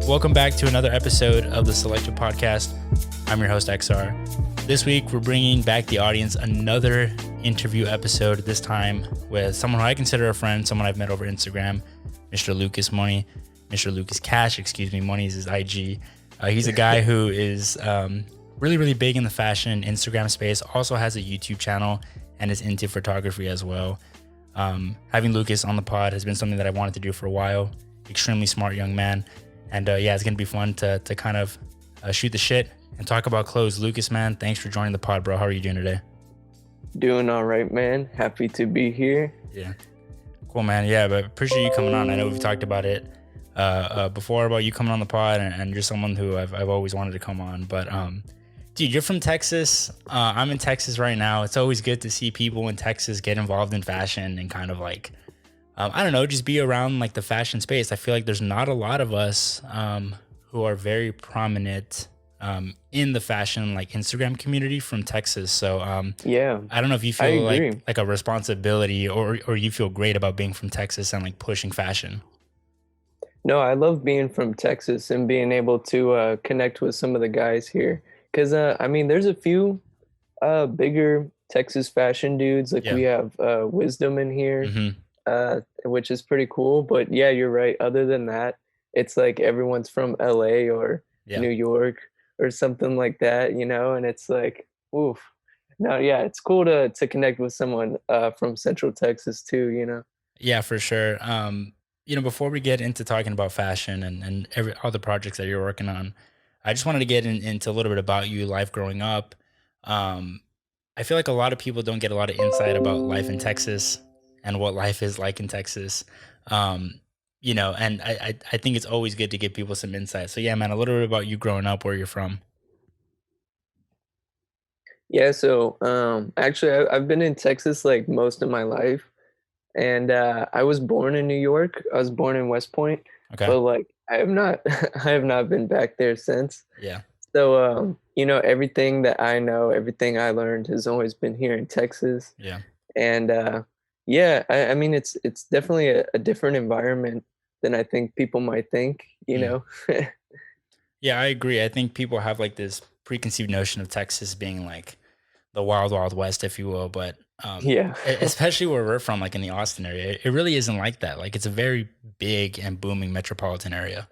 Welcome back to another episode of the Selective Podcast. I'm your host, XR. This week, we're bringing back the audience another interview episode, this time with someone who I consider a friend, someone I've met over Instagram, Mr. Lucas Money, Mr. Lucas Cash, Money is his IG. He's a guy who is really, really big in the fashion Instagram space, also has a YouTube channel and is into photography as well. Having Lucas on the pod has been something that I wanted to do for a while. Extremely smart young man. And it's going to be fun to kind of shoot the shit and talk about clothes. Lucas, man, thanks for joining the pod, bro. How are you doing today? Doing all right, man. Happy to be here. Yeah. Cool, man. Yeah, but appreciate you coming on. I know we've talked about it before about you coming on the pod, and you're someone who I've always wanted to come on. But, dude, you're from Texas. I'm in Texas right now. It's always good to see people in Texas get involved in fashion and kind of like, I don't know, just be around like the fashion space. I feel like there's not a lot of us who are very prominent in the fashion like Instagram community from Texas. So yeah, I don't know if you feel like a responsibility or you feel great about being from Texas and like pushing fashion. No, I love being from Texas and being able to connect with some of the guys here. Because, I mean, there's a few bigger Texas fashion dudes. Like we have Wisdom in here. Mm-hmm. Which is pretty cool. But yeah, you're right. Other than that, it's like everyone's from LA or New York or something like that, you know? And it's like, oof. No, yeah, it's cool to connect with someone from Central Texas too, you know? Yeah, for sure. Before we get into talking about fashion and all the projects that you're working on, I just wanted to get into a little bit about you, life growing up. I feel like a lot of people don't get a lot of insight about life in Texas and what life is like in Texas. And I think it's always good to give people some insight. So yeah, man, a little bit about you growing up, where you're from. Yeah, so actually I've been in Texas like most of my life. And I was born in New York. I was born in West Point. Okay. But like I have not been back there since. Yeah. So everything that I know, everything I learned has always been here in Texas. Yeah. And I mean, it's definitely a different environment than I think people might think, you know? Yeah, I agree. I think people have like this preconceived notion of Texas being like the wild, wild west, if you will. But especially where we're from, like in the Austin area, it really isn't like that. Like it's a very big and booming metropolitan area.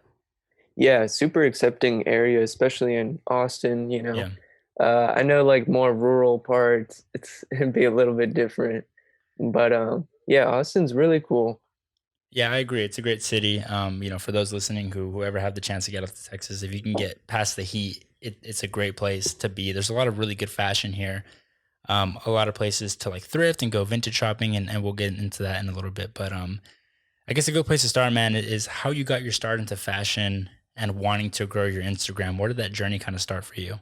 Yeah, super accepting area, especially in Austin, you know? Yeah. I know like more rural parts, it'd be a little bit different. But Austin's really cool. Yeah, I agree. It's a great city. For those listening who ever have the chance to get up to Texas, if you can get past the heat, it's a great place to be. There's a lot of really good fashion here. A lot of places to like thrift and go vintage shopping, and we'll get into that in a little bit. But I guess a good place to start, man, is how you got your start into fashion and wanting to grow your Instagram. Where did that journey kind of start for you?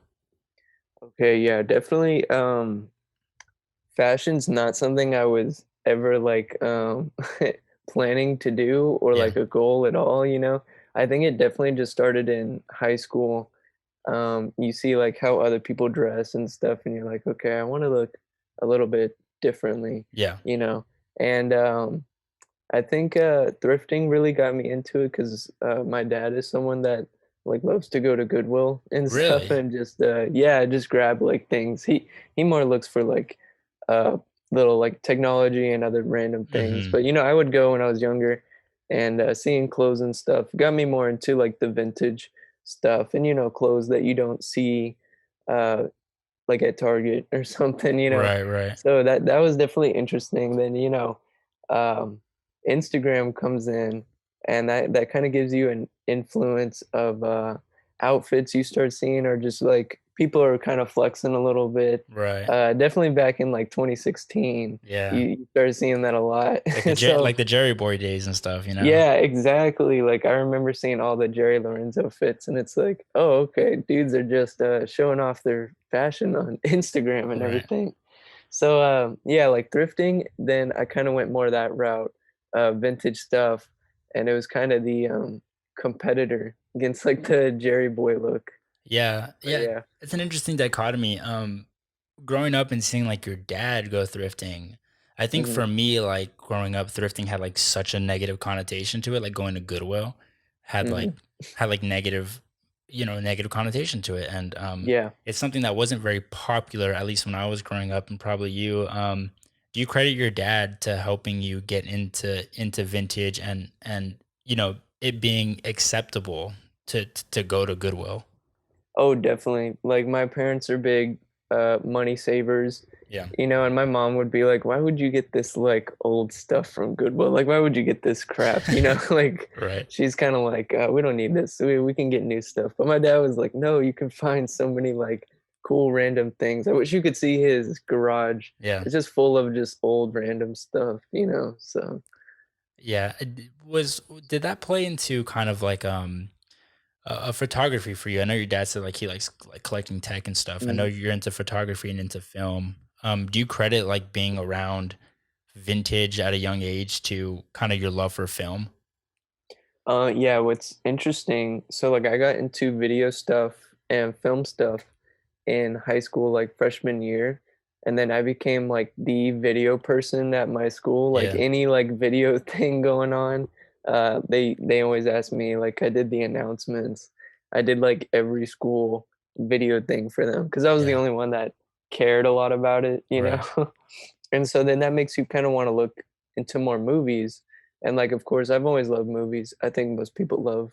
Okay, yeah, definitely. Fashion's not something I was ever like planning to do or like a goal at all, you know? I think it definitely just started in high school. You see like how other people dress and stuff, and you're like, okay, I want to look a little bit differently. Yeah. You know? And I think thrifting really got me into it because my dad is someone that like loves to go to Goodwill and stuff and just just grab like things. He more looks for like little like technology and other random things. But I would go when I was younger, and seeing clothes and stuff got me more into like the vintage stuff and clothes that you don't see like at Target or something, Right. So that was definitely interesting. Then Instagram comes in, and that kind of gives you an influence of outfits you start seeing, or just like people are kind of flexing a little bit. Right. Definitely back in like 2016. Yeah. You started seeing that a lot. Like the Jerry Boy days and stuff, Yeah, exactly. Like I remember seeing all the Jerry Lorenzo fits, and it's like, oh, okay, dudes are just showing off their fashion on Instagram and everything. So like thrifting, then I kind of went more that route, vintage stuff, and it was kind of the competitor against like the Jerry Boy look. Yeah. It's an interesting dichotomy. Growing up and seeing like your dad go thrifting, I think for me, like growing up, thrifting had like such a negative connotation to it. Like going to Goodwill had like had like negative connotation to it. And Yeah. it's something that wasn't very popular, at least when I was growing up, and probably you. Do you credit your dad to helping you get into vintage and it being acceptable to go to Goodwill? Oh, definitely. Like my parents are big money savers, Yeah. and my mom would be like, "Why would you get this like old stuff from Goodwill? Like why would you get this crap?" Like Right. she's kind of like, "We don't need this. We can get new stuff." But my dad was like, "No, you can find so many like cool random things. I wish you could see his garage. Yeah. It's just full of just old random stuff. So Yeah. Did that play into kind of like a photography for you? I know your dad said like he likes like collecting tech and stuff. I know mm. you're into photography and into film. Do you credit like being around vintage at a young age to kind of your love for film? Yeah, what's interesting, so like I got into video stuff and film stuff in high school, like freshman year, and then I became like the video person at my school. Like Yeah. any like video thing going on, they always ask me. Like I did the announcements. I did like every school video thing for them because I was the Yeah. only one that cared a lot about it. Right. And so then that makes you kind of want to look into more movies. And like, of course, I've always loved movies. I think most people love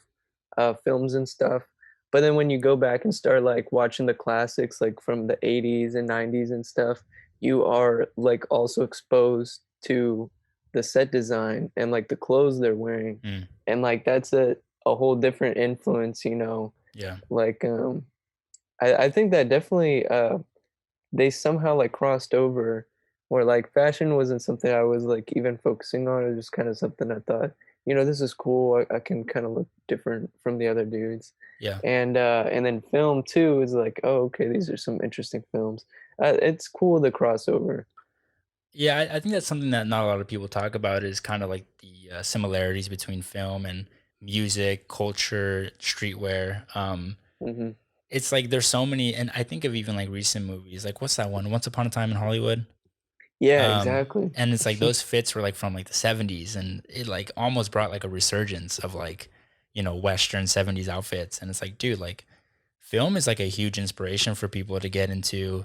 films and stuff. But then when you go back and start like watching the classics, like from the 80s and 90s and stuff, you are like also exposed to the set design and like the clothes they're wearing. Mm, And like that's a whole different influence. yeah. Like I think that definitely they somehow like crossed over where like fashion wasn't something I was like even focusing on. It was just kind of something I thought, this is cool. I can kind of look different from the other dudes. Yeah. And then film too is like, oh, okay, these are some interesting films. It's cool the crossover. Yeah. I think that's something that not a lot of people talk about is kind of like the similarities between film and music, culture, streetwear. Hmm. It's like there's so many, and I think of even like recent movies, like what's that one? Once Upon a Time in Hollywood. Yeah, exactly. And it's like those fits were like from like the 70s, and it like almost brought like a resurgence of like, Western 70s outfits. And it's like, dude, like film is like a huge inspiration for people to get into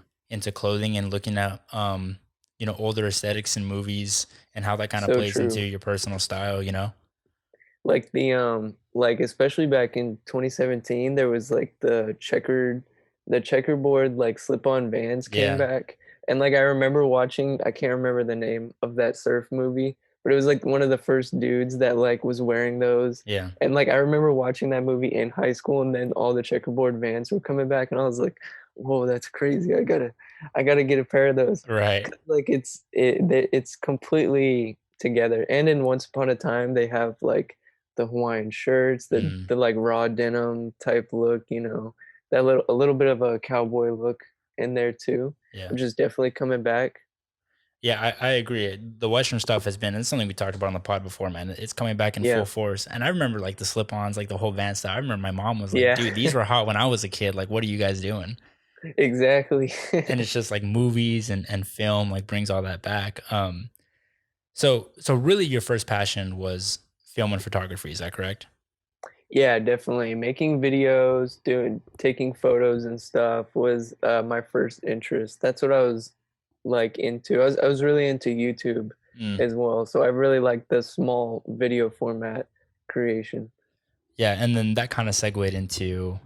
clothing and looking at older aesthetics in movies and how that kind of So plays into true. your personal style. Like like especially back in 2017, there was like the checkerboard like slip-on Vans came Yeah. back. And like I remember watching, I can't remember the name of that surf movie, but it was like one of the first dudes that like was wearing those. Yeah. And like I remember watching that movie in high school, and then all the checkerboard Vans were coming back, and I was like, whoa, that's crazy. I gotta get a pair of those. Right. 'Cause, like it's completely together. And in Once Upon a Time, they have like the Hawaiian shirts, the Mm, the like raw denim type look, that a little bit of a cowboy look in there too, yeah. which is definitely coming back. Yeah, I agree. The Western stuff has been, and it's something we talked about on the pod before, man. It's coming back in full Yeah, force. And I remember like the slip ons, like the whole Van style. I remember my mom was like, yeah, dude, these were hot when I was a kid. Like, what are you guys doing? exactly. And it's just like movies and film like brings all that back. So really your first passion was film and photography, is that correct? Yeah, definitely. Making videos, taking photos and stuff was my first interest. That's what I was like into. I was really into YouTube Mm. as well. So I really like the small video format creation. Yeah, and then that kind of segued into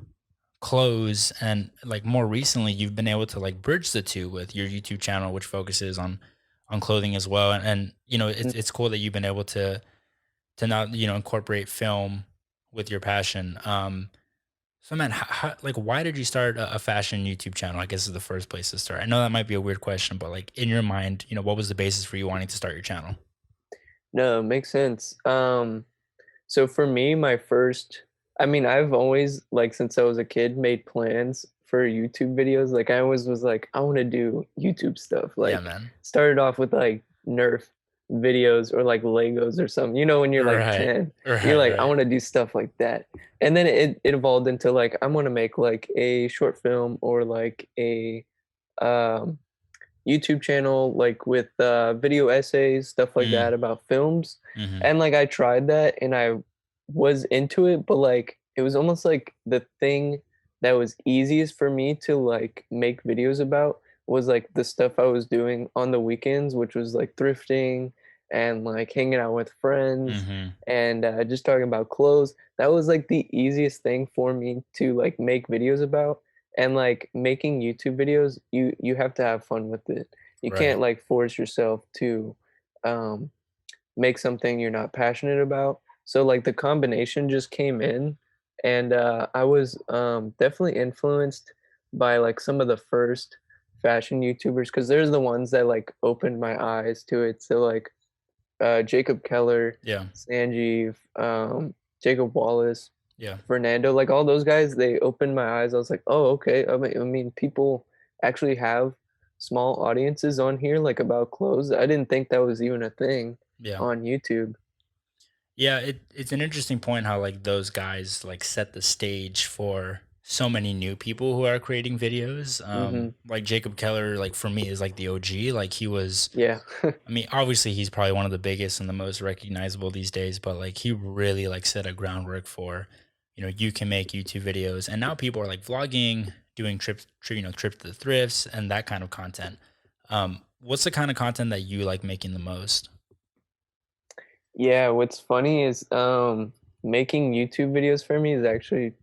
clothes, and like more recently you've been able to like bridge the two with your YouTube channel, which focuses on clothing as well. And it's cool that you've been able to now incorporate film with your passion. So man, like why did you start a fashion YouTube channel? I guess is the first place to start. I know that might be a weird question, but like in your mind, what was the basis for you wanting to start your channel? No, makes sense. So for me, I mean, I've always, like, since I was a kid, made plans for YouTube videos. Like, I always was like, I want to do YouTube stuff. Yeah, Like, man. started off with like Nerf videos or like Legos or something. When you're like Right. 10, you're Right. like, I Right. want to do stuff like that. And then it evolved into like, I want to make like a short film or like a um, YouTube channel, like with video essays, stuff like Mm, that about films. hmm. And like I tried that and I was into it, but like it was almost like the thing that was easiest for me to like make videos about was like the stuff I was doing on the weekends, which was like thrifting and like hanging out with friends Mm-hmm. and just talking about clothes. That was like the easiest thing for me to like make videos about. And like making YouTube videos, you have to have fun with it. You Right. can't like force yourself to um make something you're not passionate about. So like the combination just came in, and I was definitely influenced by like some of the first fashion YouTubers because there's the ones that like opened my eyes to it. So like Jacob Keller, Yeah. Sanjeev, Jacob Wallace, Yeah. Fernando, like all those guys, they opened my eyes. I was like, oh, okay. I mean, people actually have small audiences on here, like about clothes. I didn't think that was even a thing Yeah. on YouTube. Yeah, it's an interesting point how like those guys like set the stage for so many new people who are creating videos. Hmm. Like Jacob Keller, like for me is like the OG. Like he was, Yeah. I mean, obviously he's probably one of the biggest and the most recognizable these days, but like he really like set a groundwork for, you can make YouTube videos, and now people are like vlogging, doing trips to the thrifts and that kind of content. What's the kind of content that you like making the most? Yeah, what's funny is making YouTube videos for me is actually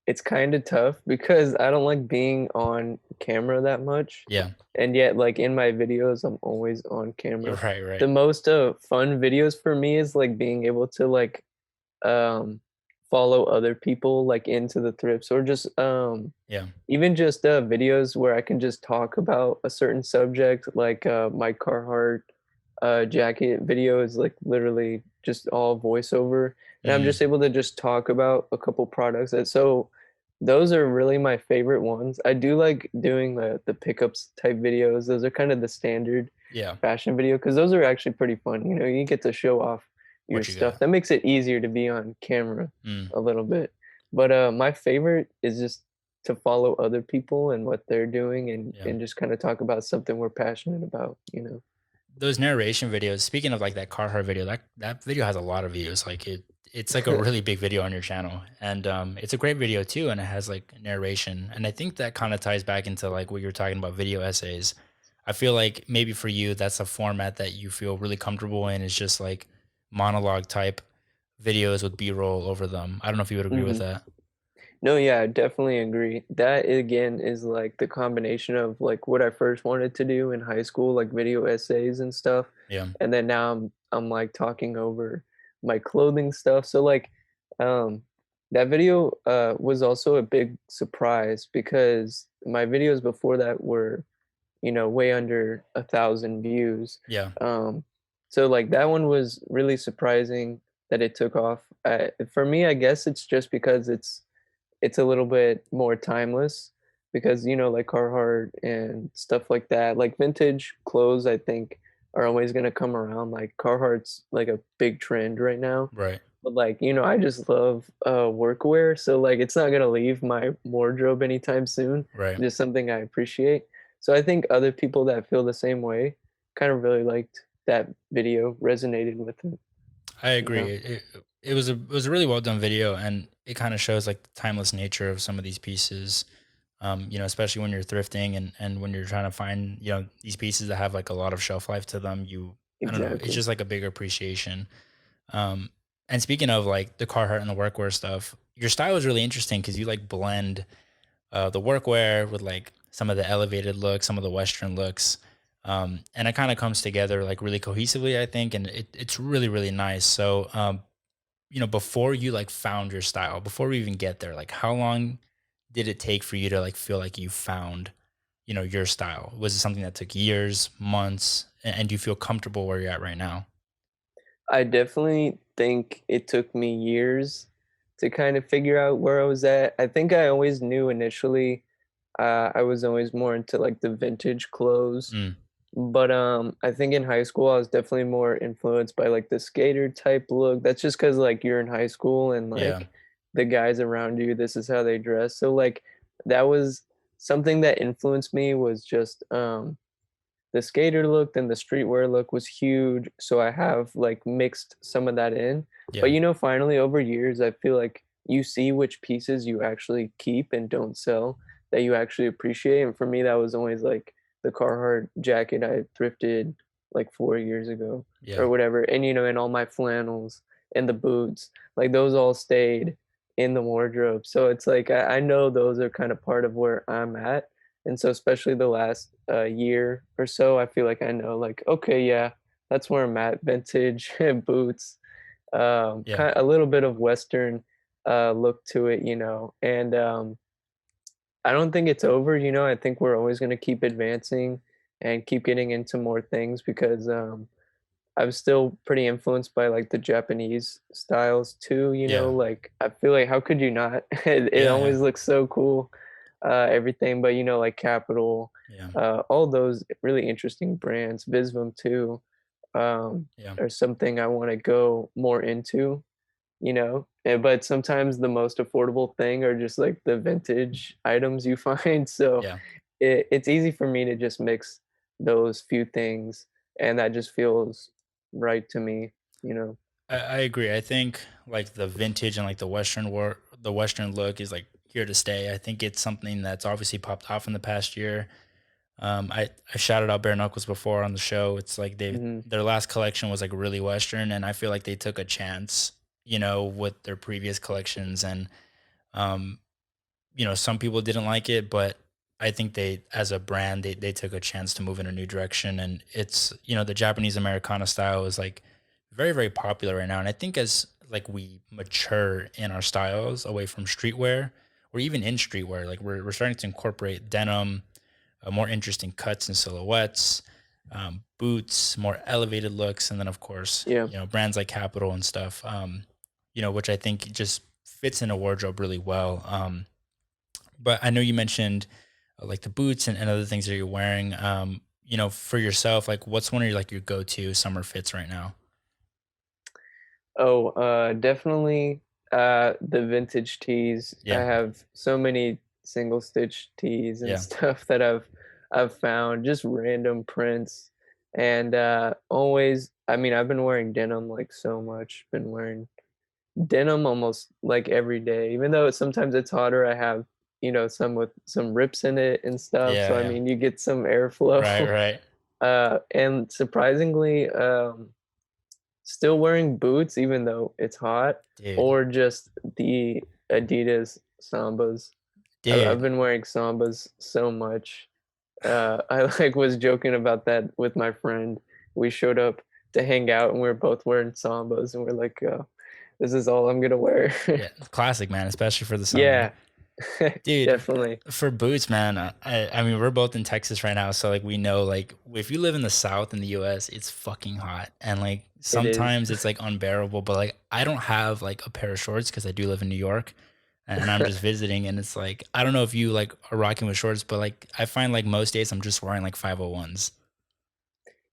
it's kind of tough because I don't like being on camera that much. Yeah, And yet like in my videos I'm always on camera. right, The right. most fun videos for me is like being able to like um follow other people like into the thrifts or just Yeah. even just videos where I can just talk about a certain subject like my Carhartt jacket video is like literally just all voiceover, and I'm Mm, just able to just talk about a couple products. And so those are really my favorite ones. I do like doing the pickups type videos. Those are kind of the standard yeah. fashion video because those are actually pretty fun. You know, you get to show off your What you stuff. got? That makes it easier to be on camera Mm, a little bit. But my favorite is just to follow other people and what they're doing and yeah. and just kind of talk about something we're passionate about, you know. Those narration videos, speaking of like that Carhartt video, that video has a lot of views. Like it's like a really big video on your channel. And it's a great video too, and it has like narration. And I think that kind of ties back into like what you're talking about, video essays. I feel like maybe for you that's a format that you feel really comfortable in, is just like monologue type videos with B-roll over them. I don't know if you would agree with Hmm. that. No, yeah, I definitely agree. That again is like the combination of like what I first wanted to do in high school, like video essays and stuff. Yeah. And then now I'm like talking over my clothing stuff. So like um that video was also a big surprise because my videos before that were, you know, way under 1,000 views. Yeah. Um so like that one was really surprising that it took off. For me, I guess it's just because it's a little bit more timeless because you know like Carhartt and stuff like that, like vintage clothes I think are always going to come around. Like Carhartt's like a big trend right now, Right. but like you know I just love workwear, so like it's not going to leave my wardrobe anytime soon. Right. Just something I appreciate. So I think other people that feel the same way kind of really liked that video, resonated with it, I you agree. know. It was a really well done video, and it kind of shows like the timeless nature of some of these pieces. Especially when you're thrifting and when you're trying to find these pieces that have like a lot of shelf life to them. I don't know. It's Exactly. just like a bigger appreciation. Um, and speaking of like the Carhartt and the workwear stuff, your style is really interesting because you like blend the workwear with like some of the elevated looks, some of the Western looks. And it kind of comes together like really cohesively, I think, and it's really really nice. So, before you like found your style, before we even get there, like how long did it take for you to like feel like you found, your style? Was it something that took years, months, and do you feel comfortable where you're at right now? I definitely think it took me years to kind of figure out where I was at. I think I always knew initially I was always more into like the vintage clothes. Mm, But I think in high school I was definitely more influenced by like the skater type look. That's just because like you're in high school and yeah, like the guys around you, this is how they dress. So like that was something that influenced me was just the skater look and the streetwear look was huge. So I have like mixed some of that in. yeah, But you know, finally over years, I feel like you see which pieces you actually keep and don't sell that you actually appreciate. And for me, that was always like the Carhartt jacket I thrifted like 4 years ago Yeah. or whatever. And, and all my flannels and the boots, like those all stayed in the wardrobe. So it's like, I know those are kind of part of where I'm at. And so, especially the last year or so, I feel like I know, like, okay, yeah, that's where I'm at. Vintage boots, Yeah. kind a little bit of Western look to it, and I don't think it's over. I think we're always going to keep advancing and keep getting into more things because I'm still pretty influenced by like the Japanese styles too. Yeah. Like I feel like how could you not? It Yeah. Yeah. always looks so cool, everything. But like Capital, Yeah. all those really interesting brands, Visvim too, Yeah. are something I want to go more into. But sometimes the most affordable thing are just like the vintage items you find. So Yeah. it's easy for me to just mix those few things, and that just feels right to me, you know. I agree. I think like the vintage and like the Western look is like here to stay. I think it's something that's obviously popped off in the past year. I shouted out Bare Knuckles before on the show. It's like Hmm. their last collection was like really Western, and I feel like they took a chance, with their previous collections, and um, some people didn't like it, but I think they, as a brand, they took a chance to move in a new direction. And it's, the Japanese Americana style is like very, very popular right now. And I think as like we mature in our styles away from streetwear or even in streetwear, like we're starting to incorporate denim, more interesting cuts and silhouettes, boots, more elevated looks. And then of course, Yeah. brands like Capital and stuff, which I think just fits in a wardrobe really well. But I know you mentioned like the boots and other things that you're wearing. For yourself, like what's one of your like your go-to summer fits right now? Oh, definitely the vintage tees. I Yeah, have so many single stitch tees and yeah, stuff that I've found, just random prints. And always, I mean, I've been wearing denim like so much. Been wearing denim almost like every day. Even though sometimes it's hotter, I have, some with some rips in it and stuff. yeah, So I yeah. mean, you get some Right, airflow. right. And surprisingly, still wearing boots even though it's hot, Dude, or just the Adidas Sambas. I've dude. been wearing Sambas so much. I like was joking about that with my friend. We showed up to hang out and we are both wearing Sambas and we're like, this is all I'm gonna wear. Yeah, classic, man, especially for the summer. Yeah, Dude, definitely. for boots, man, I mean, we're both in Texas right now, so like we know, like if you live in the South in the U.S., it's fucking hot, and like It is. sometimes it's like unbearable. But like I don't have like a pair of shorts because I do live in New York, and I'm just visiting, and it's like I don't know if you like are rocking with shorts, but like I find like most days I'm just wearing like 501s.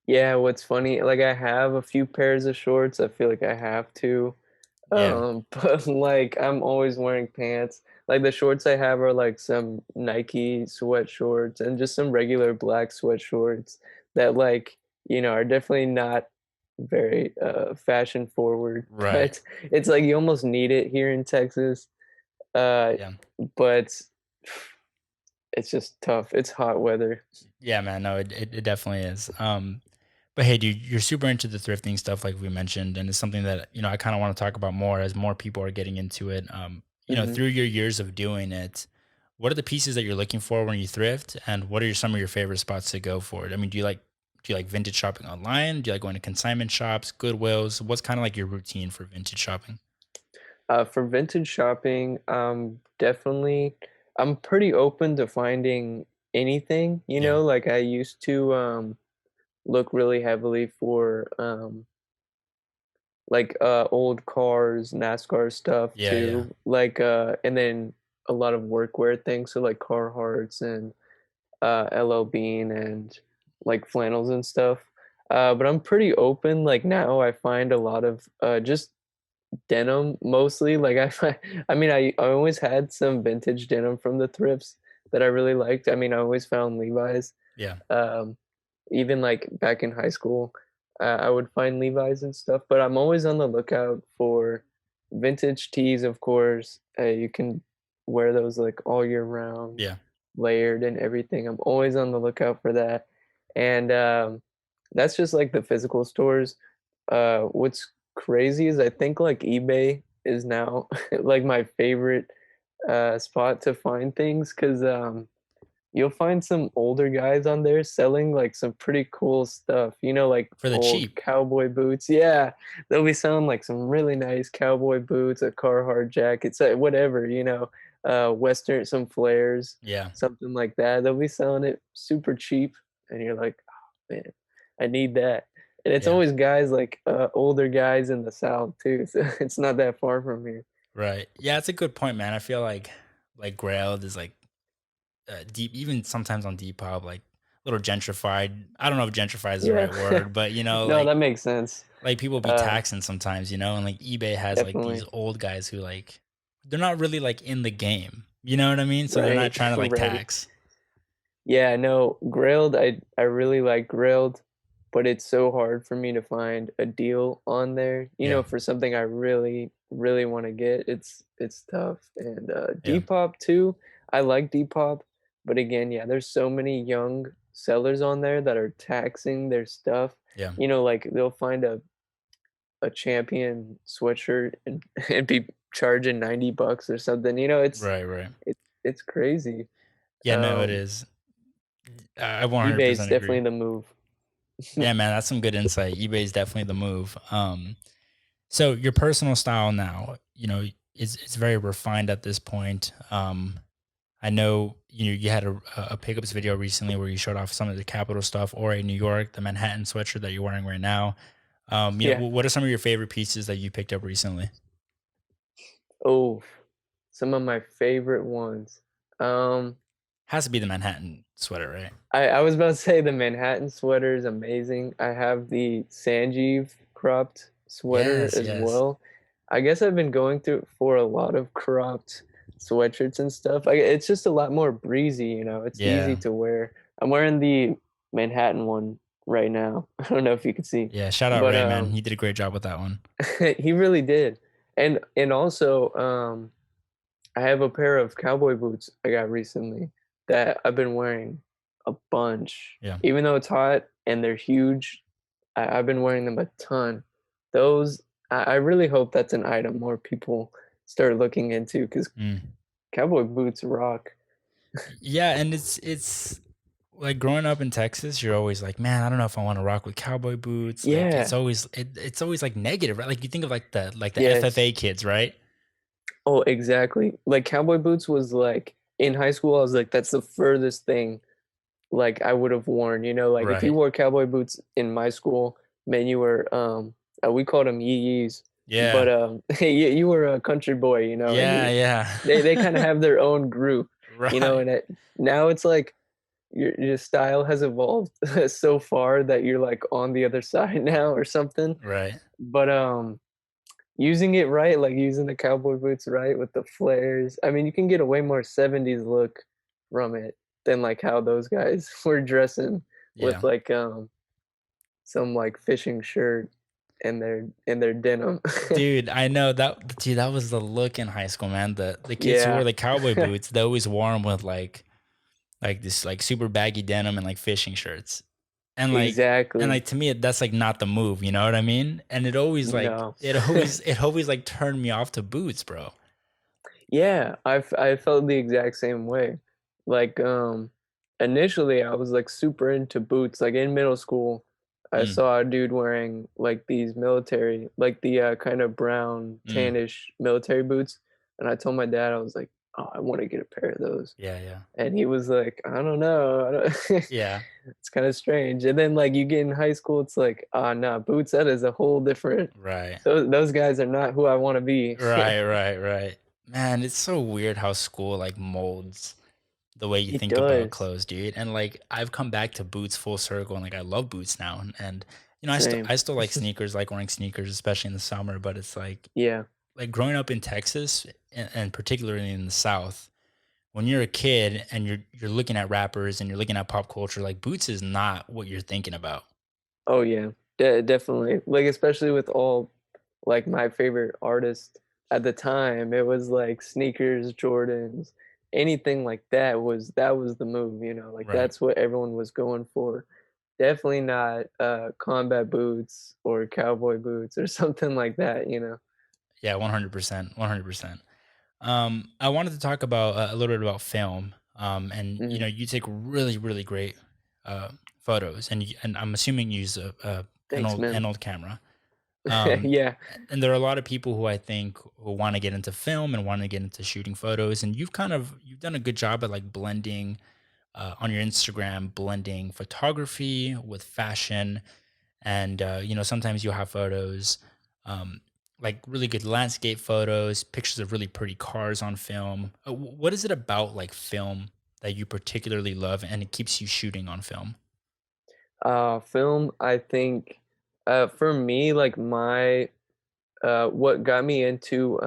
Yeah, what's funny, like I have a few pairs of shorts. I feel like I have to. Yeah, But like I'm always wearing pants. Like the shorts I have are like some Nike sweat shorts and just some regular black sweat shorts that like, are definitely not very fashion forward, right. but it's like you almost need it here in Texas. Uh Yeah. but it's just tough. It's hot weather. Yeah, man. No, it definitely is. But hey, dude, you're super into the thrifting stuff, like we mentioned, and it's something that I kind of want to talk about more as more people are getting into it. Hmm. Through your years of doing it, what are the pieces that you're looking for when you thrift, and what are some of your favorite spots to go for it? I mean, do you like vintage shopping online? Do you like going to consignment shops, Goodwills? What's kind of like your routine for vintage shopping? For vintage shopping, definitely, I'm pretty open to finding anything, Yeah, like I used to look really heavily for like old cars, NASCAR stuff yeah, yeah, too. Like and then a lot of workwear things, so like Carhartts and LL Bean and like flannels and stuff. But I'm pretty open. Like now I find a lot of just denim mostly. Like I mean, I always had some vintage denim from the thrifts that I really liked. I mean, I always found Levi's. yeah, Um, Even like back in high school, I would find Levi's and stuff. But I'm always on the lookout for vintage tees, of course, You can wear those like all year round, Yeah. layered and everything. I'm always on the lookout for that. And that's just like the physical stores. What's crazy is I think like eBay is now like my favorite spot to find things because you'll find some older guys on there selling like some pretty cool stuff, like For the old cheap. cowboy boots. Yeah, they'll be selling like some really nice cowboy boots, a Carhartt jacket, whatever, Western, some flares, Yeah. something like that. They'll be selling it super cheap, and you're like, oh man, I need that. And it's Yeah. always guys like older guys in the South too, so it's not that far from here. Right. Yeah, it's a good point, man. I feel like Grailed is like deep, even sometimes on Depop, like a little gentrified. I don't know if gentrified is the Yeah, right word, but no, that makes sense. like people be Uh, taxing sometimes, and like eBay has like these Definitely. old guys who like they're not really like in the game. You know what I mean? So they're not Right, trying to like right. tax. Yeah, no, grilled, I really like grilled, but it's so hard for me to find a deal on there. Yeah. For something I really, really want to get. It's tough. And Yeah. Depop too. I like Depop, but again, yeah, there's so many young sellers on there that are taxing their stuff. Yeah. Like they'll find a champion sweatshirt and and be charging $90 or something. Right, right. It's crazy. Yeah, no, it Um, is. I eBay's 100% definitely agree. the move. Yeah, man, that's some good insight. eBay is definitely the move. So your personal style now, it's very refined at this point. I know you had a pickups video recently where you showed off some of the Capitol stuff, or a New York, the Manhattan sweatshirt that you're wearing right now. Yeah. What are some of your favorite pieces that you picked up recently? Oh, some of my favorite ones. Um, Has to be the Manhattan sweater, right? I was about to say the Manhattan sweater is amazing. I have the Sanjeev cropped sweater Yes, as yes. well. I guess I've been going through for a lot of cropped sweatshirts and stuff. It's just a lot more breezy, It's easy Yeah. to wear. I'm wearing the Manhattan one right now. I don't know if you can see, Yeah. Shout out but Ray, man. He did a great job with that one. he really did. And also I have a pair of cowboy boots I got recently that I've been wearing a bunch. Yeah. Even though it's hot and they're huge, I've been wearing them a ton. Those, I really hope that's an item more people start looking into because Mm. cowboy boots rock. Yeah, and it's like growing up in Texas, you're always like, man, I don't know if I want to rock with cowboy boots. Like it's Yeah. always it's always like negative, right? Like you think of like the Yes. FFA kids, right? Oh, exactly. Like cowboy boots was like in high school, I was like, that's the furthest thing like I would have worn, like if you Right. wore cowboy boots in my school, man, you were we called them yee-yees, Yeah. but you were a country boy, and Yeah, they kind of yeah. have their own group, Right. and now it's like your style has evolved so far that you're like on the other side now or something. Right. But using it right, like using the cowboy boots right with the flares. I mean, you can get a way more 70s look from it than like how those guys were dressing with Yeah. like some like fishing shirt and their denim. Dude, I know that was the look in high school, man. The kids who wore Yeah. the cowboy boots, they always wore them with like this like super baggy denim and like fishing shirts. And Exactly. to me that's like not the move, you know what I mean? And No. it always like turned me off to boots, bro. Yeah, I felt the exact same way. Like initially I was like super into boots. Like in middle school, I Mm, saw a dude wearing like these military, like the kind of brown mm. tannish military boots, and I told my dad I was like, "Oh, I want to get a pair of those." Yeah, yeah. And he was like, "I don't know. I don't Yeah. It's kind of strange." And then like you get in high school, it's like, "Ah, nah, boots that is a whole different Right. those guys are not who I want to be." Right, right, right. Man, it's so weird how school like molds the way you It think about does. clothes, dude. And like I've come back to boots full circle and like I love boots now. And Same. I still like sneakers, like wearing sneakers, especially in the summer, but it's Yeah. like growing up in Texas and particularly in the South, when you're a kid and you're looking at rappers and you're looking at pop culture, like boots is not what you're thinking about. Oh yeah, definitely. Like especially with all like my favorite artists. at the time, it was like sneakers, Jordans, anything like that was the move, like Right. that's what everyone was going for. Definitely not combat boots or cowboy boots or something like that. Yeah, 100%. 100%. I wanted to talk about a little bit about film. And Hmm. you take really, really great uh, photos, and I'm assuming you use Thanks, an man. old camera. Um, Yeah. and there are a lot of people who I think who want to get into film and want to get into shooting photos, and you've done a good job at like blending on your Instagram, blending photography with fashion, and sometimes you'll have photos, um, like really good landscape photos, pictures of really pretty cars on film. What is it about like film that you particularly love, and it keeps you shooting on film? Film, I think, for me, like what got me into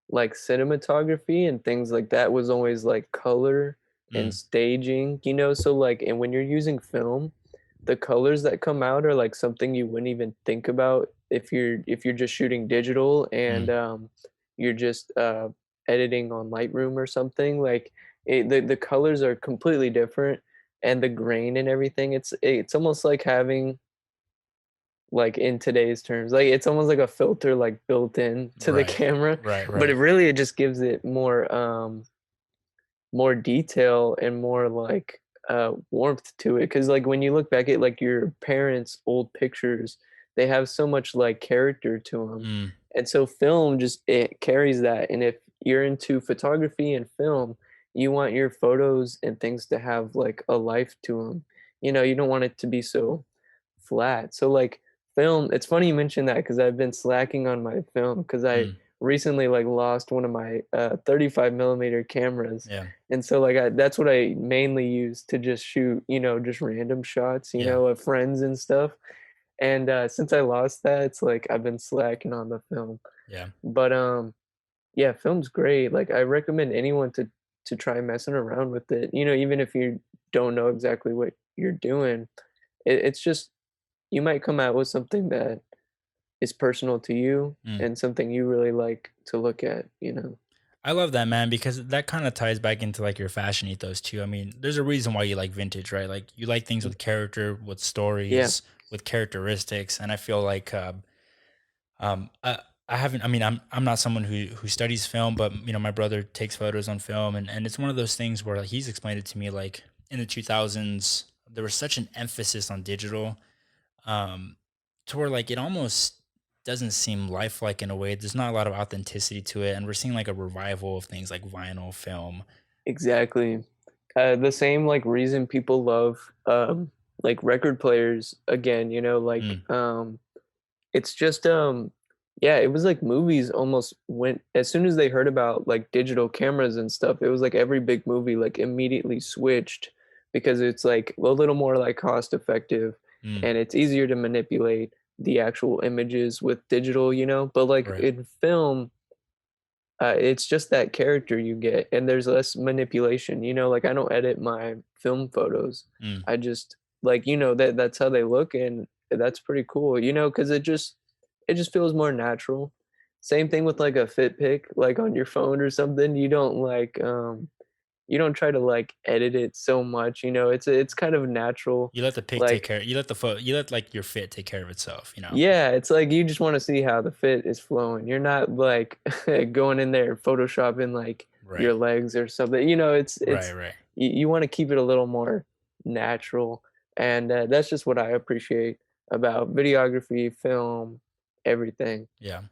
like cinematography and things like that was always like color and Mm, staging. So like, and when you're using film, the colors that come out are like something you wouldn't even think about if you're just shooting digital and mm, you're just editing on Lightroom or something. Like the colors are completely different, and the grain and everything. It's almost like having, like, in today's terms, like it's almost like a filter like built in to the right, camera, right, but right. it just gives it more detail and more like warmth to it. Because like when you look back at like your parents' old pictures, they have so much like character to them, Mm, and so film just it carries that. And if you're into photography and film, you want your photos and things to have like a life to them. You don't want it to be so flat. So like film, it's funny you mentioned that because I've been slacking on my film because I mm, recently like lost one of my 35 millimeter cameras, yeah, and so like that's what I mainly use to just shoot just random shots yeah, of friends and stuff. And since I lost that, it's like I've been slacking on the film. yeah. But yeah, film's great. Like I recommend anyone to try messing around with it. Even if you don't know exactly what you're doing, it's just you might come out with something that is personal to you Mm. and something you really like to look at. I love that, man, because that kind of ties back into like your fashion ethos too. I mean, there's a reason why you like vintage, right? Like you like things Mm. with character, with Yeah. stories, with characteristics, and I feel like um, I, I haven't. I mean, I'm not someone who studies film, but my brother takes photos on film, and it's one of those things where like, he's explained it to me. Like in the 2000s, there was such an emphasis on digital, um, to where like it almost doesn't seem lifelike in a way. There's not a lot of authenticity to it, and we're seeing like a revival of things like vinyl film. Exactly. The same like reason people love like record players again, like Mm, it's just yeah, it was like movies almost went as soon as they heard about like digital cameras and stuff, it was like every big movie like immediately switched because it's like a little more like cost effective, mm, and it's easier to manipulate the actual images with digital. But like right. in film, it's just that character you get, and there's less manipulation. Like I don't edit my film photos. Mm. I just like that's how they look, and that's pretty cool. Because it just feels more natural. Same thing with like a fit pic, like on your phone or something. You don't try to like edit it so much. It's kind of natural. You let the pic take Like care. You let the photo. You let like your fit take care of itself. yeah, it's like you just want to see how the fit is flowing. You're not like going in there photoshopping like Right. your legs or something. Right. It's Right. you want to keep it a little more natural, and that's just what I appreciate about videography, film, everything. Yeah.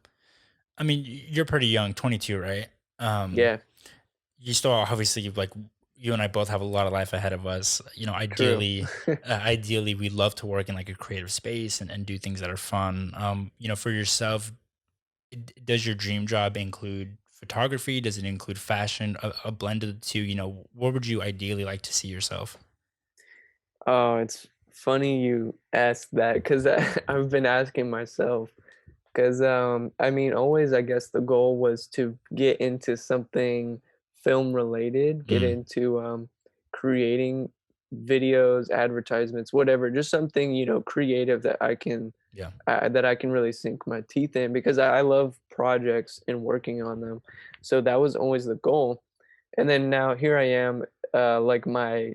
I mean, you're pretty young, 22, right? Um, Yeah, you still obviously like you and I both have a lot of life ahead of us. true. Ideally, we love to work in like a creative space and do things that are fun. For yourself, does your dream job include photography? Does it include fashion? A blend of the two. Where would you ideally like to see yourself? Oh, it's funny you asked that because I've been asking myself. Because I mean, always I guess the goal was to get into something film related, get Mm, into creating videos, advertisements, whatever, just something, creative Yeah. that I can really sink my teeth in, because I love projects and working on them. So that was always the goal. And then now here I am, like my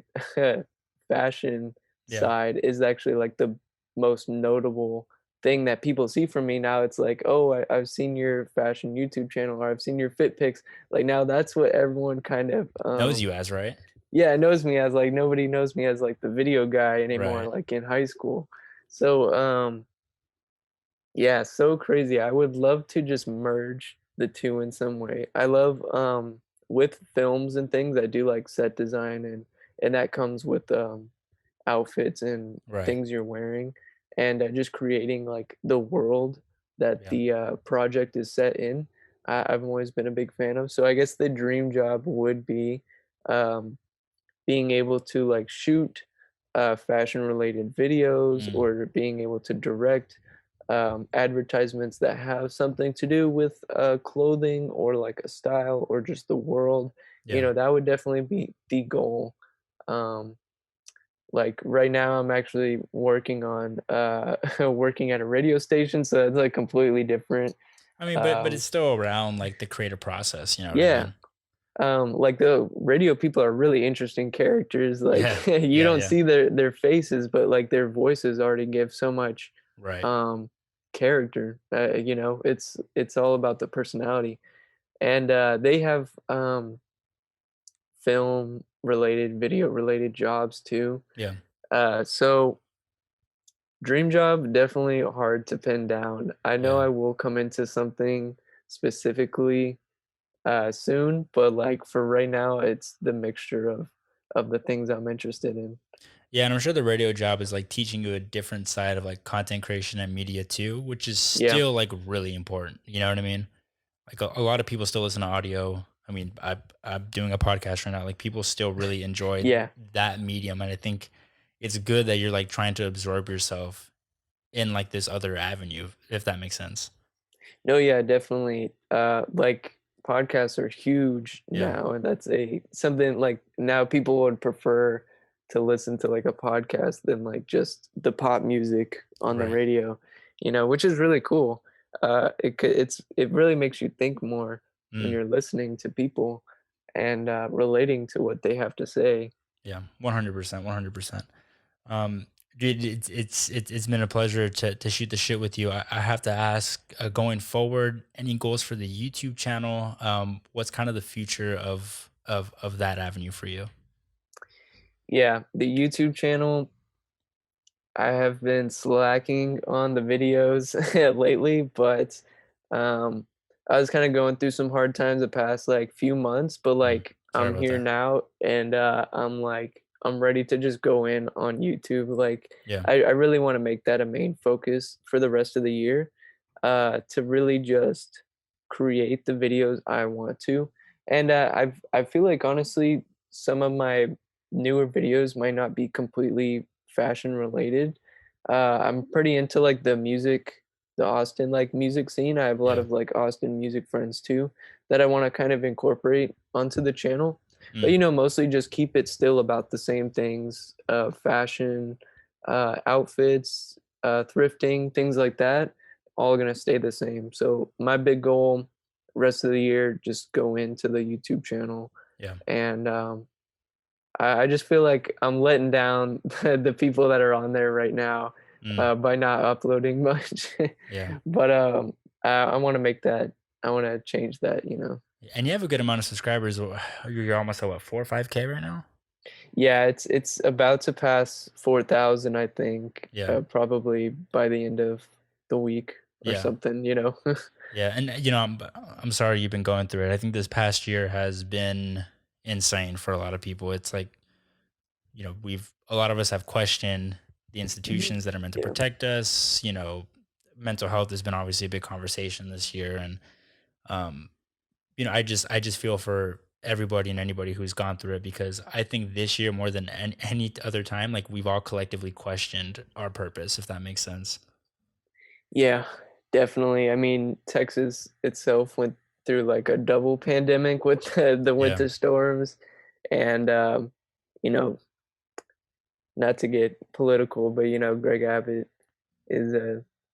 fashion Yeah. side is actually like the most notable thing that people see from me now. It's like, oh, I've seen your fashion YouTube channel, or I've seen your fit pics. Like now that's what everyone kind of Knows you as, right? yeah, knows me as. Like nobody knows me as like the video guy anymore, Right. like in high school. So yeah, so crazy. I would love to just merge the two in some way. I love with films and things, I do like set design, and that comes with outfits and Right. things you're wearing, and just creating like the world that Yeah. the project is set in. I've always been a big fan of. So I guess the dream job would be um being able to like shoot fashion related videos, Mm. or being able to direct advertisements that have something to do with clothing, or like a style, or just the world. Yeah. That would definitely be the goal. um, like right now I'm actually working on working at a radio station, so it's like completely different. I mean, but um, it's still around like the creative process, you know what I yeah. mean? Like the radio people are really interesting characters. Yeah. Like you Yeah. don't Yeah. see their faces, but like their voices already give so much Right. um character. It's all about the personality. And they have film related, video related jobs too. Yeah. So dream job, definitely hard to pin down. I know Yeah. I will come into something specifically soon, but like for right now, it's the mixture of the things I'm interested in. Yeah, and I'm sure the radio job is like teaching you a different side of like content creation and media too, which is Yeah, still like really important. You know what I mean? Like a lot of people still listen to audio. I mean, I'm doing a podcast right now. Like people still really enjoy yeah. that medium, and I think it's good that you're like trying to absorb yourself in like this other avenue, if that makes sense. No, yeah, definitely. Like podcasts are huge Yeah. now, and that's a something like now people would prefer to listen to like a podcast than like just the pop music on the Right. radio, which is really cool. It really makes you think more when Mm. you're listening to people and relating to what they have to say. Yeah. 100%. 100%. Um, Dude, it's been a pleasure to shoot the shit with you. I have to ask, going forward, any goals for the YouTube channel? What's kind of the future of that avenue for you? Yeah, the YouTube channel, I have been slacking on the videos lately, but um, I was kind of going through some hard times the past like few months, but Mm. like Sorry I'm about here that. now, and I'm ready to just go in on YouTube. Like Yeah. I really want to make that a main focus for the rest of the year, to really just create the videos I want to. And I feel like honestly some of my newer videos might not be completely fashion related. I'm pretty into like the Austin like music scene. I have a lot Yeah. of like Austin music friends too that I want to kind of incorporate onto the channel. But Mm. mostly just keep it still about the same things, fashion, outfits, thrifting, things like that, all gonna stay the same. So my big goal, rest of the year, just go into the YouTube channel, Yeah. and I just feel like I'm letting down the people that are on there right now Mm. by not uploading much. Yeah. But I want to make that. I want to change that. And you have a good amount of subscribers. You're almost at what, 4 or 5K right now? Yeah, it's about to pass 4,000, I think, Yeah. probably by the end of the week or Yeah. something. Yeah. And I'm sorry you've been going through it. I think this past year has been insane for a lot of people. It's like, a lot of us have questioned the institutions that are meant to Yeah. protect us. Mental health has been obviously a big conversation this year. And, um, I just feel for everybody and anybody who's gone through it, because I think this year more than any other time, like we've all collectively questioned our purpose, if that makes sense. Yeah, definitely. I mean, Texas itself went through like a double pandemic with the Yeah. winter storms, and you know, not to get political, but Greg Abbott is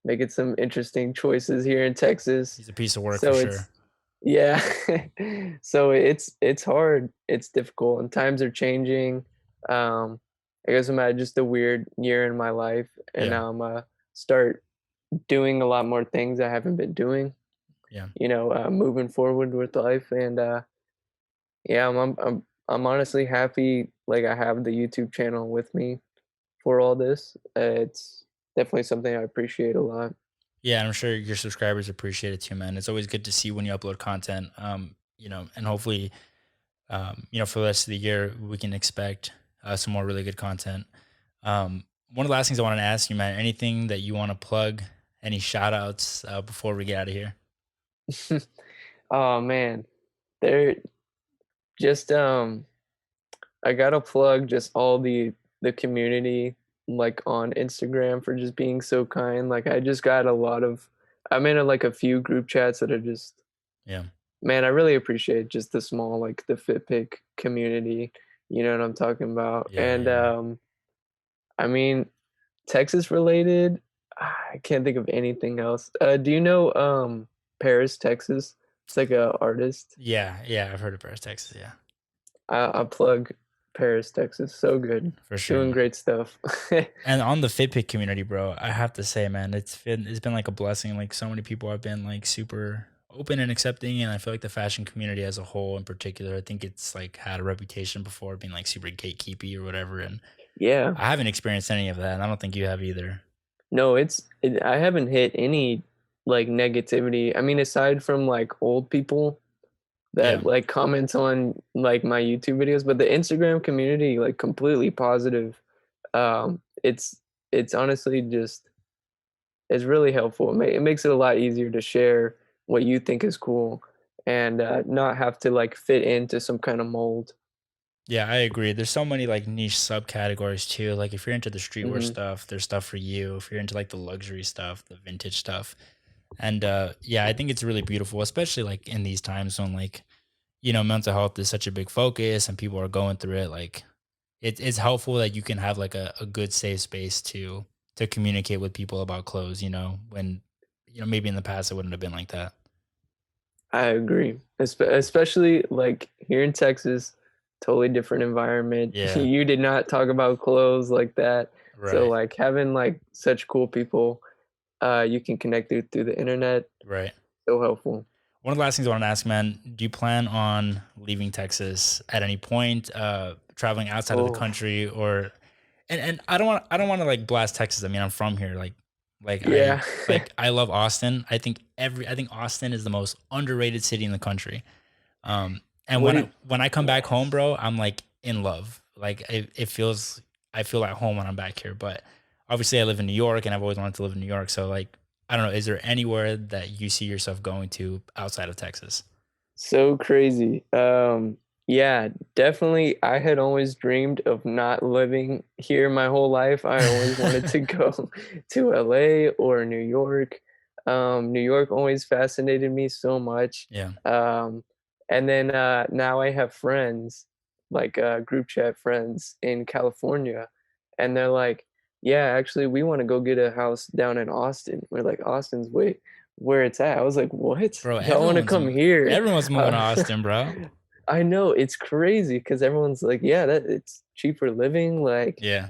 making some interesting choices here in Texas. He's a piece of work for So it's sure. yeah. So it's hard. It's difficult and times are changing. I guess I'm at just a weird year in my life and Yeah. now I'm start doing a lot more things I haven't been doing, Yeah. moving forward with life and yeah, I'm honestly happy like I have the YouTube channel with me for all this. It's definitely something I appreciate a lot. Yeah, and I'm sure your subscribers appreciate it too, man. It's always good to see when you upload content. And hopefully, for the rest of the year, we can expect some more really good content. One of the last things I wanted to ask you, man, anything that you want to plug, any shout outs before we get out of here? Oh man, they're just I gotta plug just all the community like on Instagram for just being so kind. Like I just got a lot of I'm in like a few group chats that are just Yeah. man, I really appreciate just the small like the FitPick community. You know what I'm talking about? Yeah. And Yeah. I mean Texas related, I can't think of anything else. Do you know Paris, Texas? It's like a artist. Yeah. Yeah. I've heard of Paris, Texas. Yeah. I plug Paris, Texas. So good. For sure, Doing man. great stuff. And on the Fitpick community, bro, I have to say, man, it's been like a blessing. Like so many people have been like super open and accepting, and I feel like the fashion community as a whole, in particular, I think it's like had a reputation before being like super gatekeepy or whatever. And Yeah. I haven't experienced any of that, and I don't think you have either. No, I haven't hit any like negativity. I mean, aside from like old people Yeah, that like comment on like my YouTube videos, but the Instagram community like completely positive. It's honestly just it's really helpful. It makes it a lot easier to share what you think is cool and not have to like fit into some kind of mold. yeah, I agree. There's so many like niche subcategories too. Like if you're into the streetwear Hmm. stuff, there's stuff for you. If you're into like the luxury stuff, the vintage stuff, and yeah, I think it's really beautiful, especially like in these times when like mental health is such a big focus and people are going through it. Like it's helpful that you can have like a good safe space to communicate with people about clothes, when maybe in the past it wouldn't have been like that. I agree. Especially like here in Texas, totally different environment. Yeah, You did not talk about clothes like that. So right, like having like such cool people you can connect through the internet, right. so helpful. One of the last things I want to ask, man, do you plan on leaving Texas at any point, traveling outside of the Oh, country, or and I don't want to like blast Texas. I mean, I'm from here. Like I yeah. I love Austin. I think Austin is the most underrated city in the country. And What when did I come back home, Yes. bro, I'm like in love. Like it feels I feel at home when I'm back here. But obviously, I live in New York, and I've always wanted to live in New York. So like, I don't know. Is there anywhere that you see yourself going to outside of Texas? So crazy. Yeah, definitely. I had always dreamed of not living here my whole life. I always wanted to go to LA or New York. New York always fascinated me so much. Yeah. And then now I have friends, like group chat friends in California, and they're like, "Yeah, actually, we want to go get a house down in Austin." We're like, "Austin's where it's at." I was like, "What? Bro, Y'all want to come here?" everyone's moving to Uh, Austin, bro. I know it's crazy because everyone's like, "Yeah, that it's cheaper living." Like, Yeah.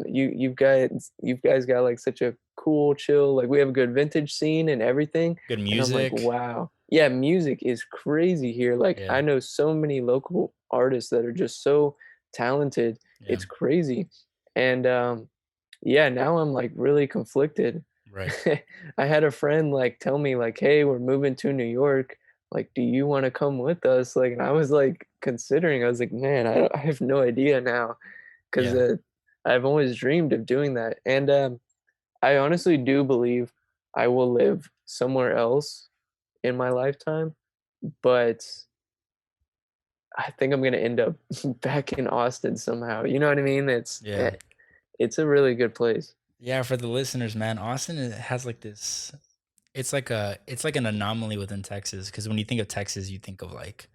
you guys got like such a cool, chill. Like, we have a good vintage scene and everything. Good And I'm like, music. wow. Yeah, music is crazy here. Like, Yeah. I know so many local artists that are just so talented. Yeah. It's crazy. And yeah, now I'm like really conflicted. Right. I had a friend like tell me like, "Hey, we're moving to New York. Like, do you want to come with us?" Like, and I was like considering. I was like, "Man, I have no idea now," because Yeah. I've always dreamed of doing that. And I honestly do believe I will live somewhere else in my lifetime, but I think I'm gonna end up back in Austin somehow. You know what I mean? Yeah. It's a really good place. Yeah, for the listeners, man, Austin has like this. It's like an anomaly within Texas because when you think of Texas, you think of like,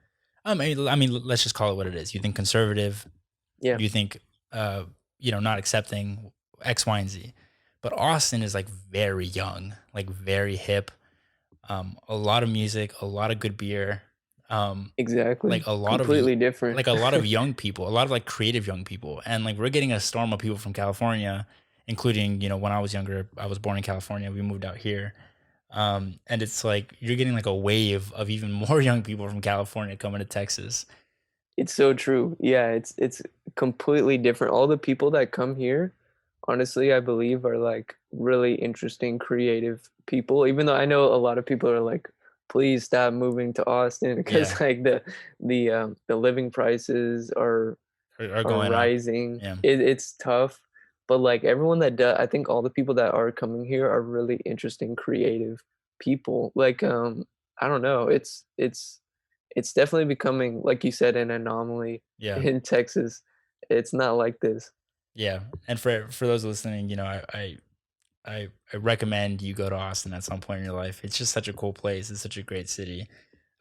I mean, let's just call it what it is. You think conservative. Yeah. You think uh, not accepting X, Y, and Z. But Austin is like very young, like very hip. A lot of music, a lot of good beer. Exactly. Like a lot Completely different. like a lot of young people, a lot of like creative young people. And like we're getting a storm of people from California, including, when I was younger, I was born in California, we moved out here. And it's like you're getting like a wave of even more young people from California coming to Texas. It's so true. Yeah, it's completely different. All the people that come here, honestly, I believe are like really interesting, creative people. Even though I know a lot of people are like, please stop moving to Austin because Yeah. like the living prices Are are going up. rising. Yeah. It's tough, but like everyone that does, I think all the people that are coming here are really interesting, creative people. Like I don't know, it's definitely becoming, like you said, an anomaly Yeah. in Texas. It's not like this. Yeah. And for those listening, I recommend you go to Austin at some point in your life. It's just such a cool place. It's such a great city.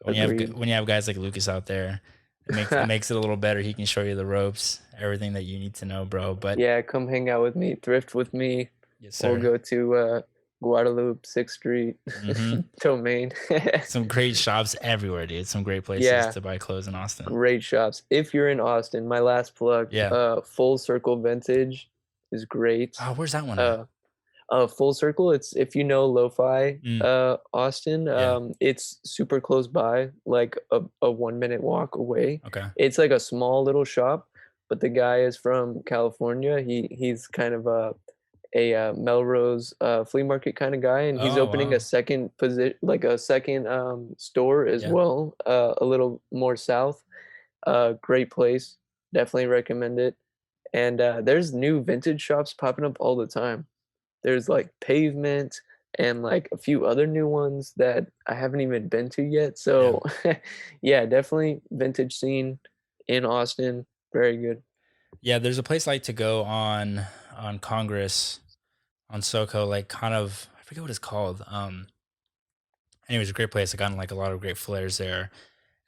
Agreed. When you have guys like Lucas out there, it makes it a little better. He can show you the ropes, everything that you need to know, bro. But Yeah, come hang out with me, thrift with me. yes, We'll sir. go to Guadalupe, 6th Street, hmm Domain. Some great shops everywhere, dude. Some great places Yeah, to buy clothes in Austin. great shops. If you're in Austin, my last plug, Yeah. Full Circle Vintage is great. Oh, where's that one at? Full Circle, it's, if you know lo-fi Mm, Austin, yeah. it's super close by, like a 1 minute walk away. Okay. It's like a small little shop, but the guy is from California. He's kind of a Melrose flea market kind of guy, and he's Oh, opening a wow. second position, like a second store as Yeah. well, a little more south. Great place, definitely recommend it. And there's new vintage shops popping up all the time. There's like Pavement and like a few other new ones that I haven't even been to yet. Yeah. So yeah, definitely vintage scene in Austin. Very good. Yeah. There's a place I like to go on Congress on SoCo, like kind of I forget what it's called. Anyways, a great place. I got like a lot of great flares there.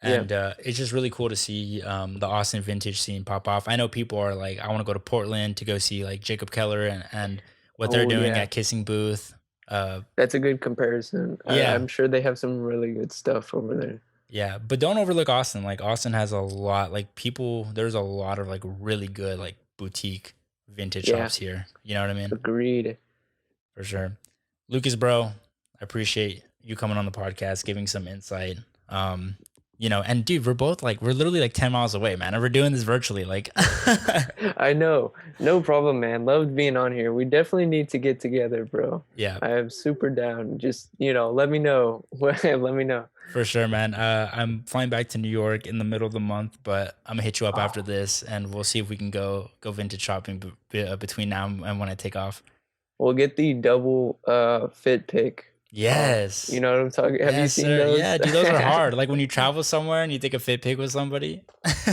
Yeah. And it's just really cool to see the Austin vintage scene pop off. I know people are like, I want to go to Portland to go see like Jacob Keller and what they're Oh doing yeah. at Kissing Booth. Uh, That's a good comparison. yeah, I'm sure they have some really good stuff over there. yeah, but don't overlook Austin. Like Austin has a lot, like people. There's a lot of like really good like boutique vintage Yeah, shops here. You know what I mean? agreed. For sure. Lucas, bro, I appreciate you coming on the podcast, giving some insight. And dude, we're literally like 10 miles away, man. And we're doing this virtually. Like, I know. No problem, man. Loved being on here. We definitely need to get together, bro. yeah, I am super down. Just, let me know. Let me know. for sure, man. I'm flying back to New York in the middle of the month, but I'm gonna hit you up after Oh, this and we'll see if we can go vintage shopping between now and when I take off. we'll get the double fit pick. You Yes. know what I'm talking? Have you Yes, seen sir. those? Yeah, dude, those are hard. Like when you travel somewhere and you take a fit pic with somebody.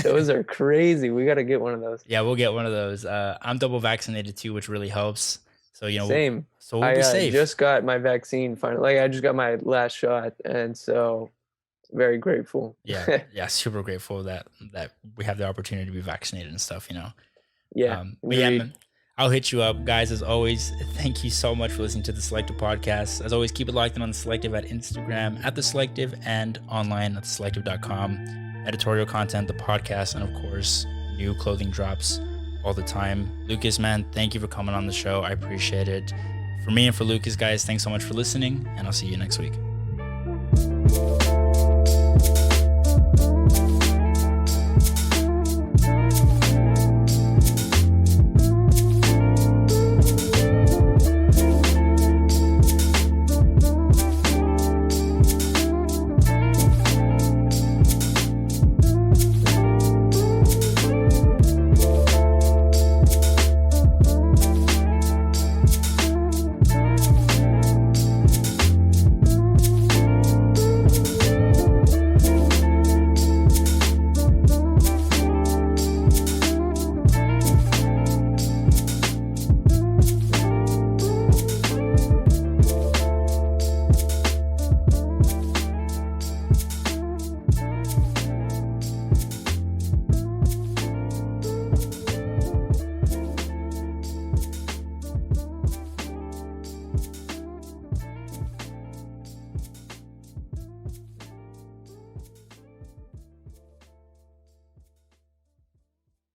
Those are crazy. We got to get one of those. Yeah, we'll get one of those. I'm double vaccinated too, which really helps. So Same. we'll I be safe. just got my vaccine finally. Like I just got my last shot, and so very grateful. Yeah, yeah, super grateful that we have the opportunity to be vaccinated and stuff. Yeah, But yeah, agreed. man, I'll hit you up, guys. As always, thank you so much for listening to the Selective Podcast. As always, keep it locked in on the Selective at Instagram at the Selective and online at theselective.com. Editorial content, the podcast, and of course, new clothing drops all the time. Lucas, man, thank you for coming on the show. I appreciate it. For me and for Lucas, guys, thanks so much for listening, and I'll see you next week.